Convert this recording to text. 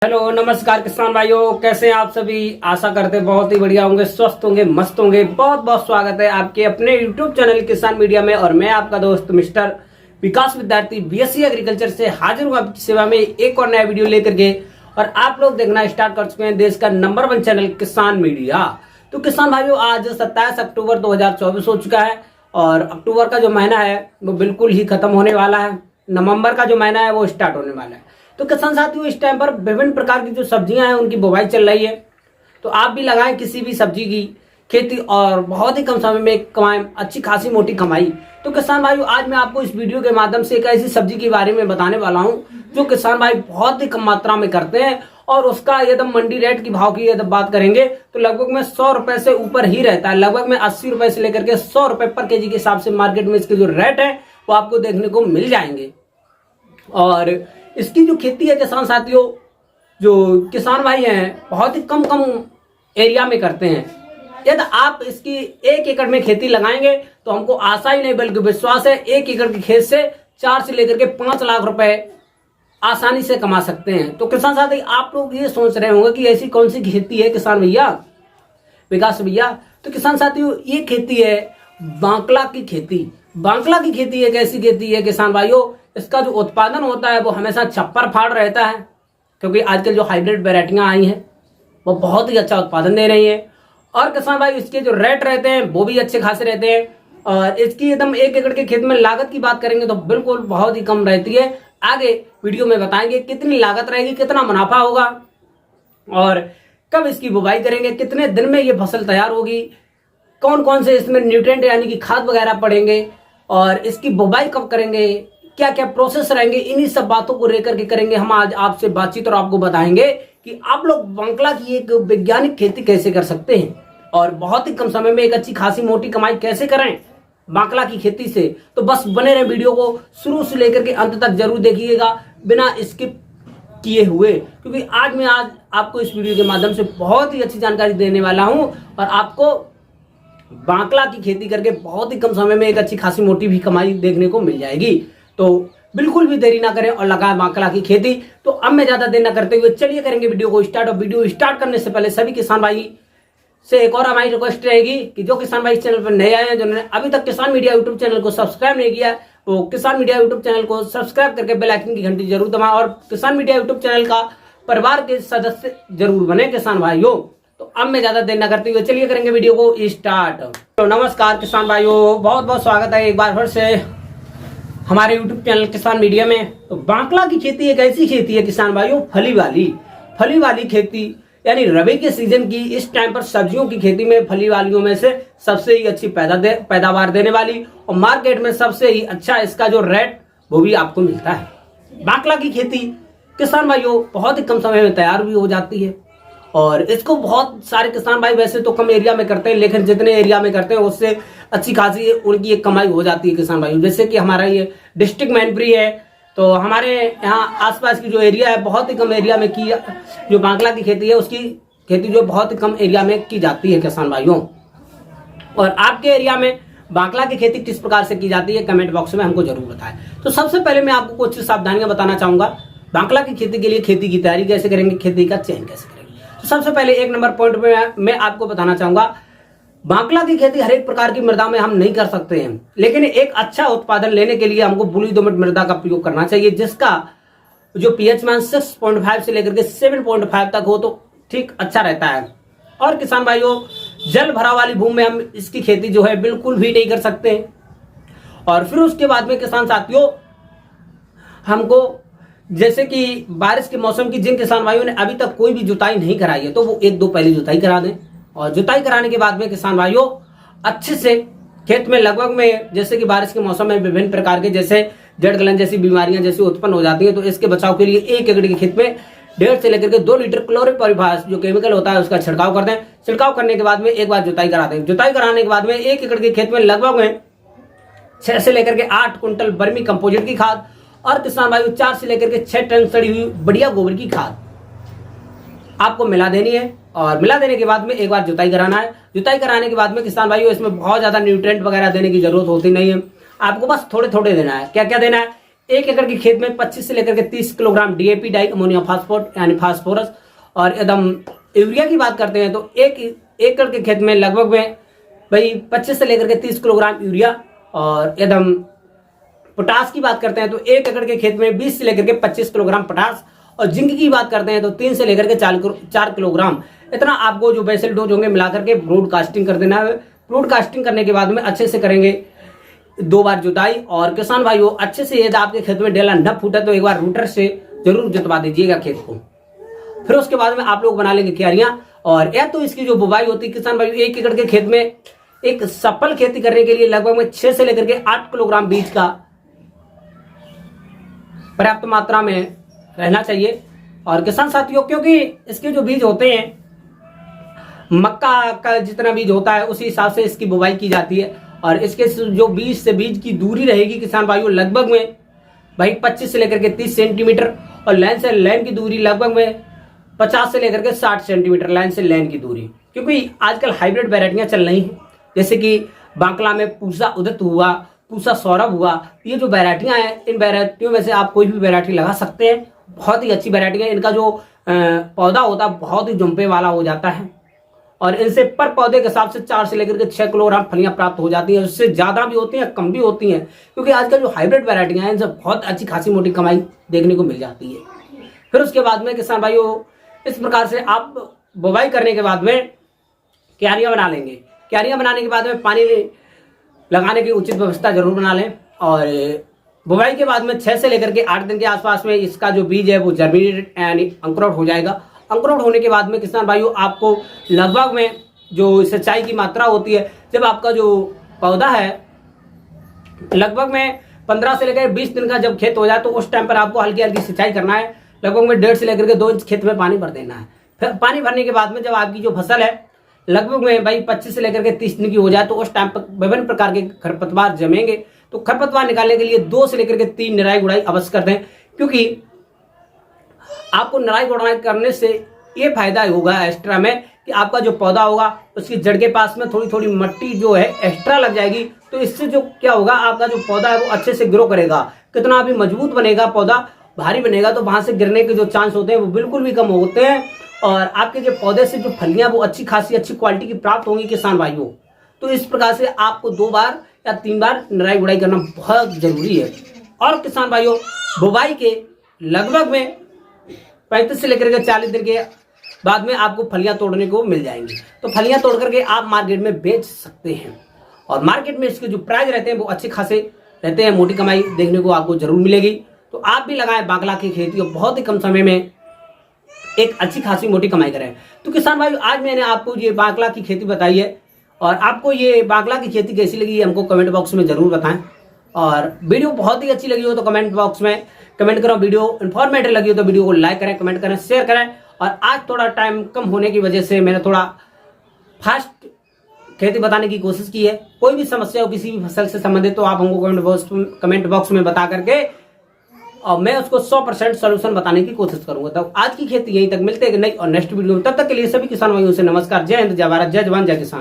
Hello नमस्कार किसान भाइयों, कैसे हैं आप सभी। आशा करते हैं बहुत ही बढ़िया होंगे, स्वस्थ होंगे, मस्त होंगे। बहुत बहुत स्वागत है आपके अपने YouTube चैनल किसान मीडिया में। और मैं आपका दोस्त मिस्टर विकास विद्यार्थी बीएससी एग्रीकल्चर से हाजिर हूँ आपकी सेवा में एक और नया वीडियो लेकर के। और आप लोग देखना स्टार्ट कर चुके हैं देश का नंबर 1 चैनल किसान मीडिया। तो किसान भाइयों, आज 27 अक्टूबर 2024 हो चुका है और अक्टूबर का जो महीना है वो बिल्कुल ही खत्म होने वाला है। नवंबर का जो महीना है वो स्टार्ट होने वाला है। तो किसान साथियों, इस टाइम पर विभिन्न प्रकार की जो सब्जियां हैं उनकी बुवाई चल रही है। तो आप भी लगाएं किसी भी सब्जी की खेती और बहुत ही कम समय में कमाएं अच्छी खासी मोटी कमाई। तो किसान भाइयों, आज मैं आपको इस वीडियो के माध्यम से एक ऐसी सब्जी के बारे में बताने वाला हूं जो किसान भाई बहुत ही कम मात्रा में करते हैं और उसका यदि हम मंडी रेट की भाव की यदि बात करेंगे तो लगभग में 100 रुपए से ऊपर ही रहता है। लगभग में 80 रुपए से लेकर के 100 रुपए पर केजी के हिसाब से मार्केट में इसके जो रेट है वो आपको देखने को मिल जाएंगे। और इसकी जो खेती है किसान साथियों, जो किसान भाई हैं बहुत ही कम एरिया में करते हैं। यदि आप इसकी 1 एकड़ में खेती लगाएंगे तो हमको आशा ही नहीं बल्कि विश्वास है 1 एकड़ की खेत से 4 से लेकर के 5 लाख रुपए आसानी से कमा सकते हैं। तो किसान साथी, आप लोग ये सोच रहे होंगे कि ऐसी कौन सी खेती है किसान भैया, विकास भैया। तो किसान साथियों, ये खेती है बांकला की खेती। बांकला की खेती एक ऐसी खेती है किसान भाइयों, इसका जो उत्पादन होता है वो हमेशा छप्पर फाड़ रहता है, क्योंकि आजकल जो हाइब्रिड वैरायटियां आई हैं वो बहुत ही अच्छा उत्पादन दे रही हैं। और किसान भाई, इसके जो रेट रहते हैं वो भी अच्छे खासे रहते हैं। और इसकी एकदम 1 एकड़ के खेत में लागत की बात करेंगे तो बिल्कुल बहुत ही कम रहती है। आगे वीडियो में बताएंगे कितनी लागत रहेगी, कितना मुनाफा होगा और कब इसकी बुवाई करेंगे, कितने दिन में ये फसल तैयार होगी, कौन कौन से इसमें न्यूट्रिएंट यानी कि खाद वगैरह पड़ेंगे और इसकी बुवाई कब करेंगे, क्या क्या प्रोसेस रहेंगे, इन्हीं सब बातों को लेकर के करेंगे हम आज आपसे बातचीत। और आपको बताएंगे कि आप लोग बांकला की एक वैज्ञानिक खेती कैसे कर सकते हैं और बहुत ही कम समय में एक अच्छी खासी मोटी कमाई कैसे करें बांकला की खेती से। तो बस बने रहे, वीडियो को शुरू से लेकर के अंत तक जरूर देखिएगा बिना स्किप किए हुए, क्योंकि आज आपको इस वीडियो के माध्यम से बहुत ही अच्छी जानकारी देने वाला हूं और आपको बांकला की खेती करके बहुत ही कम समय में एक अच्छी खासी मोटी भी कमाई देखने को मिल जाएगी। तो बिल्कुल भी देरी ना करें और लगाएं बांकला की खेती। तो अब मैं ज्यादा देर ना करते हुए चलिए करेंगे वीडियो को स्टार्ट। और वीडियो स्टार्ट करने से पहले सभी किसान भाई से एक और हमारी रिक्वेस्ट रहेगी कि जो किसान भाई इस चैनल पर नए आए हैं, जिन्होंने अभी तक किसान मीडिया यूट्यूब चैनल को सब्सक्राइब नहीं किया, वो किसान मीडिया यूट्यूब चैनल को सब्सक्राइब करके बेल आइकन की घंटी जरूर दबाएं और किसान मीडिया यूट्यूब चैनल का परिवार के सदस्य जरूर बने किसान भाइयों। तो अब मैं ज्यादा देर न करते हुए चलिए करेंगे वीडियो को स्टार्ट। तो नमस्कार किसान भाइयों, बहुत बहुत स्वागत है एक बार फिर से हमारे YouTube चैनल किसान मीडिया में। तो बांकला की खेती एक ऐसी खेती है किसान भाइयों, फली वाली खेती, यानी रबी के सीजन की इस टाइम पर सब्जियों की खेती में फली वालियों में से सबसे ही अच्छी पैदावार देने वाली और मार्केट में सबसे ही अच्छा इसका जो रेट वो भी आपको मिलता है। बांकला की खेती किसान भाइयों बहुत ही कम समय में तैयार भी हो जाती है और इसको बहुत सारे किसान भाई वैसे तो कम एरिया में करते हैं, लेकिन जितने एरिया में करते हैं उससे अच्छी खासी उनकी एक कमाई हो जाती है किसान भाइयों। जैसे कि हमारा ये डिस्ट्रिक्ट मैनपुरी है, तो हमारे यहाँ आसपास की जो एरिया है बहुत ही कम एरिया में की जो बांकला की खेती है उसकी खेती जो बहुत ही कम एरिया में की जाती है किसान भाइयों। और आपके एरिया में बांकला की खेती किस प्रकार से की जाती है कमेंट बॉक्स में हमको जरूर बताएं। तो सबसे पहले मैं आपको कुछ सावधानियां बताना चाहूंगा बांकला की खेती के लिए। खेती की तैयारी कैसे करेंगे, खेती का चयन कैसे करेंगे। तो सबसे पहले 1 नंबर पॉइंट में मैं आपको बताना चाहूंगा, बांकला की खेती हर एक प्रकार की मृदा में हम नहीं कर सकते हैं, लेकिन एक अच्छा उत्पादन लेने के लिए हमको बलुई दोमट मृदा का प्रयोग करना चाहिए, जिसका जो पीएच मान 6.5 से लेकर के 7.5 तक हो तो ठीक अच्छा रहता है। और किसान भाइयों, जल भरा वाली भूमि में हम इसकी खेती जो है बिल्कुल भी नहीं कर सकते। और फिर उसके बाद में किसान साथियों, हमको जैसे कि बारिश के मौसम की जिन किसान भाइयों ने अभी तक कोई भी जुताई नहीं कराई है तो वो 1-2 पहले जुताई करा दें। और जुताई कराने के बाद में किसान भाइयों अच्छे से खेत में लगभग में, जैसे कि बारिश के मौसम में विभिन्न प्रकार के जैसे जड़ गलन जैसी बीमारियां जैसी उत्पन्न हो जाती हैं, तो इसके बचाव के लिए 1 एकड़ के खेत में 1.5 से लेकर के 2 लीटर क्लोरोपाइरिफास जो केमिकल होता है उसका छिड़काव कर दें। छिड़काव करने के बाद में एक बार जुताई करा दें। जुताई कराने के बाद में 1 एकड़ के खेत में लगभग में 6 से लेकर के 8 क्विंटल वर्मी कंपोजिट की खाद और किसान भाइयों 4 से लेकर के 6 टन सड़ी हुई बढ़िया गोबर की खाद आपको मिला देनी है। और मिला देने के बाद में एक बार जुताई कराना है। जुताई कराने के बाद में किसान भाइयों इसमें बहुत ज्यादा न्यूट्रिएंट वगैरह देने की जरूरत होती नहीं है, आपको बस थोड़े थोड़े देना है। क्या क्या देना है, 1 एकड़ के खेत में 25 से लेकर के 30 किलोग्राम डीएपी डाई अमोनियम फास्फोरेट यानी फास्फोरस, और एकदम यूरिया की बात करते हैं तो 1 एकड़ के खेत में लगभग में भाई 25 से लेकर के 30 किलोग्राम यूरिया, और एकदम पोटास की बात करते हैं तो 1 एकड़ के खेत में 20 से लेकर के 25 किलोग्राम पोटास, और जिंक की बात करते हैं तो 3 से लेकर के 4 किलोग्राम, इतना आपको जो बेसल डोज होंगे मिलाकर के ब्रॉडकास्टिंग कर देना है। ब्रॉडकास्टिंग करने के बाद में अच्छे से करेंगे 2 बार जुताई, और किसान भाइयों अच्छे से यदि आपके खेत में डेला न फूटा तो एक बार रूटर से जरूर जुतवा दीजिएगा खेत को। फिर उसके बाद में आप लोग बना लेंगे क्यारियां, और या तो इसकी जो बुवाई होती है किसान भाइयों 1 एकड़ के खेत में एक सफल खेती करने के लिए लगभग में 6 से लेकर के 8 किलोग्राम बीज का पर्याप्त मात्रा में रहना चाहिए। और किसान साथियों क्योंकि इसके जो बीज होते हैं मक्का का जितना बीज होता है उसी हिसाब से इसकी बुवाई की जाती है, और इसके जो बीज से बीज की दूरी रहेगी किसान भाइयों लगभग में भाई 25 से लेकर के 30 सेंटीमीटर, और लाइन से लाइन की दूरी लगभग में 50 से लेकर के 60 सेंटीमीटर लाइन से लाइन की दूरी। क्योंकि आजकल हाइब्रिड वैरायटियां चल रही हैं, जैसे कि बांकला में पूसा उदित हुआ, पूसा सौरभ हुआ, ये जो वैरायटियां हैं इन वैरायटियों में से आप कोई भी वैरायटी लगा सकते हैं। बहुत ही अच्छी वैरायटी है। इनका जो पौधा होता है बहुत ही जुम्पे वाला हो जाता है, और इनसे पर पौधे के हिसाब से 4 से लेकर के 6 किलोग्राम फलियां प्राप्त हो जाती हैं। उससे ज्यादा भी होती हैं, कम भी होती हैं, क्योंकि आजकल जो हाइब्रिड वैरायटियां हैं इनसे बहुत अच्छी खासी मोटी कमाई देखने को मिल जाती है। फिर उसके बाद में किसान भाइयों इस प्रकार से आप बुवाई करने के बाद में क्यारियां बना लेंगे। क्यारियां बनाने के बाद में पानी लगाने की उचित व्यवस्था जरूर बना लें, और बुवाई के बाद में 6 से लेकर के 8 दिन के आसपास में इसका जो बीज है वो जर्मिनेट यानी अंकुरित हो जाएगा। अंकुरित होने के बाद में किसान भाइयों आपको लगभग में जो सिंचाई की मात्रा होती है, जब आपका जो पौधा है लगभग में 15 से लेकर 20 दिन का जब खेत हो जाए तो उस टाइम पर आपको हल्की हल्की सिंचाई करना है। लगभग में 1.5 से लेकर के 2 इंच खेत में पानी भर देना है। फिर पानी भरने के बाद में जब आपकी जो फसल है लगभग में भाई 25 से लेकर के 30 दिन की हो जाए तो उस टाइम पर विभिन्न प्रकार के खरपतवार जमेंगे। तो खरपतवार निकालने के लिए 2 से लेकर के 3 निराई गुड़ाई अवश्य कर दें, क्योंकि आपको निराई गुड़ाई करने से ये फायदा होगा एक्स्ट्रा में कि आपका जो पौधा होगा उसकी जड़ के पास में थोड़ी थोड़ी मिट्टी जो है एक्स्ट्रा लग जाएगी। तो इससे जो क्या होगा आपका जो पौधा है वो अच्छे से ग्रो करेगा, कितना भी मजबूत बनेगा, पौधा भारी बनेगा, तो वहां से गिरने के जो चांस होते हैं वो बिल्कुल भी कम होते हैं, और आपके जो पौधे से जो फलियां वो अच्छी खासी अच्छी क्वालिटी की प्राप्त होंगी किसान भाइयों। तो इस प्रकार से आपको 2 बार या 3 बार निराई गुड़ाई करना बहुत जरूरी है। और किसान भाइयों बुवाई के लगभग में 35 से लेकर के 40 दिन के बाद में आपको फलियां तोड़ने को मिल जाएंगी। तो फलियां तोड़ करके आप मार्केट में बेच सकते हैं, और मार्केट में इसके जो प्राइस रहते हैं वो अच्छे खासे रहते हैं, मोटी कमाई देखने को आपको जरूर मिलेगी। तो आप भी लगाएं बांकला की खेती और बहुत ही कम समय में एक अच्छी खासी मोटी कमाई करें। तो किसान भाई आज मैंने आपको ये बांकला की खेती बताई है, और आपको ये बांकला की खेती कैसी लगी हमको कमेंट बॉक्स में जरूर बताएं। और वीडियो बहुत ही अच्छी लगी हो तो कमेंट बॉक्स में कमेंट करो, वीडियो इन्फॉर्मेटिव लगी हो तो वीडियो को लाइक करें, कमेंट करें, शेयर करें। और आज थोड़ा टाइम कम होने की वजह से मैंने थोड़ा फास्ट खेती बताने की कोशिश की है। कोई भी समस्या हो किसी भी फसल से संबंधित तो आप हमको कमेंट बॉक्स में बता करके और मैं उसको 100% सोल्यूशन बताने की कोशिश करूंगा। तो आज की खेती यहीं तक, मिलते हैं नई और नेक्स्ट वीडियो में। तब तक के लिए सभी किसान भाइयों से नमस्कार। जय हिंद, जय भारत, जय जवान, जय किसान।